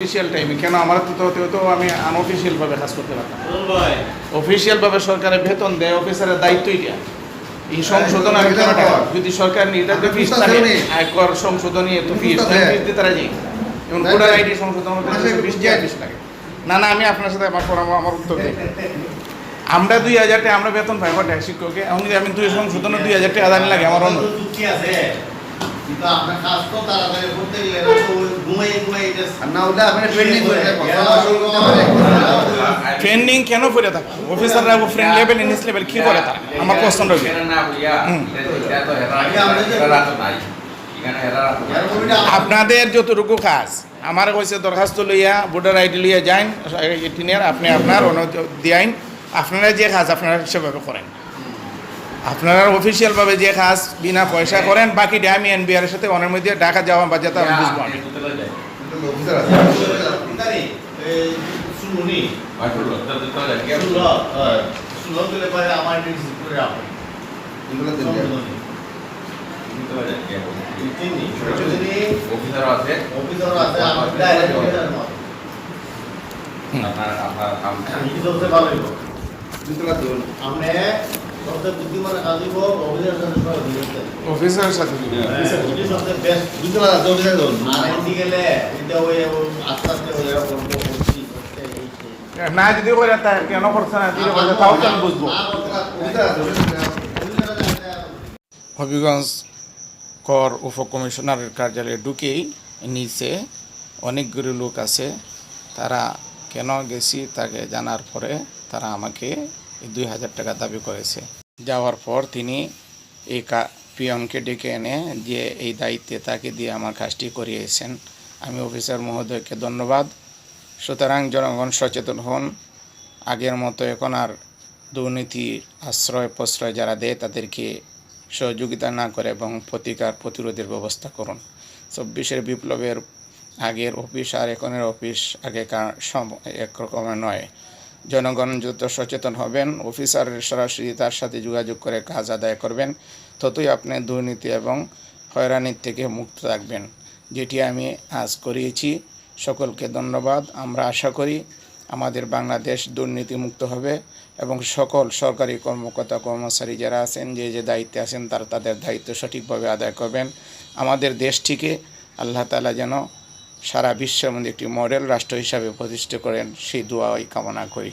Official টাইমে, কেন আমার তো আমি আনঅফিসিয়ালভাবে কাজ করতে পারতাম। অফিসিয়ালভাবে সরকারের বেতন দেয়, অফিসারের দায়িত্ব এটা। এই সংশোধন আমি কেন টাকা যদি সরকার নির্ধারিত ফিস থাকে, আয়কর সংশোধনী এত ফিস দিতে তারা যাই, যেমন ভোটার আইডি সংশোধন ফিস লাগে। না না, আমি আপনার সাথে আমার উত্তর দিই। আমরা 2000 টাকা আমরা বেতন পাই ট্যাক্স শিক্ষককে, আমি 2 সংশোধনে 2000 টাকা আদানি লাগে আমার অন্য। ট্রেনিং কেন করে থাকে অফিসাররা? ফ্রেন্ড লেভেল ইনিস লেভেল কি করে তা আমার প্রশ্ন রইল। আপনাদের যতটুকু কাজ আমার কইছে দরখাস্ত লইয়া ভোটার আইডি লইয়া যান এটিনের, আপনি আপনার দিয়াইন, আপনারা যে কাজ আপনারা সেভাবে করেন, আপনারা অফিসিয়ালভাবে যে কাজ বিনা পয়সা করেন, বাকিটা আমি এনবিআর এর সাথে অনেক মধ্যে ঢাকা যাওয়া বা যেতে আমি বুঝবো। আমি অফিসারের সাথে না যদি করে কেন করছে না তাও তো আমি বুঝবো। হবিগঞ্জ কর উপকমিশনারের কার্যালয়ে ঢুকেই নিচে অনেকগুলো লোক আছে, তারা কেন গেছি তাকে জানার পরে তারা আমাকে 2000 টাকা দাবি করেছে। যাওয়ার পর তিনি এই পিয়নকে ডেকে এনে যে এই দায়িত্বে তাকে দিয়ে আমার কাজটি করিয়েছেন। আমি অফিসার মহোদয়কে ধন্যবাদ। সুতরাং জনগণ সচেতন হন, আগের মতো এখন আর দুর্নীতি আশ্রয় প্রশ্রয় যারা দেয় তাদেরকে সহযোগিতা না করে এবং প্রতিরোধের ব্যবস্থা করুন। 24-এর বিপ্লবের আগের অফিস আর এখনের অফিস আগেকার একরকমের নয়। জনগণ যত সচেতন হবেন, অফিসারের সরাসরি তার সাথে যোগাযোগ করে কাজ আদায় করবেন, ততই আপনি দুর্নীতি এবং হয়রানির থেকে মুক্ত থাকবেন, যেটি আমি আজ করিয়েছি। সকলকে ধন্যবাদ। আমরা আশা করি আমাদের বাংলাদেশ দুর্নীতিমুক্ত হবে এবং সকল সরকারি কর্মকর্তা কর্মচারী যারা আছেন, যে দায়িত্বে আছেন, তারা তাদের দায়িত্ব সঠিকভাবে আদায় করবেন। আমাদের দেশটিকে আল্লাহ তাআলা যেন সারা বিশ্বের মধ্যে একটি মডেল রাষ্ট্র হিসাবে প্রতিষ্ঠা করেন, সেই দোয়াই কামনা করি।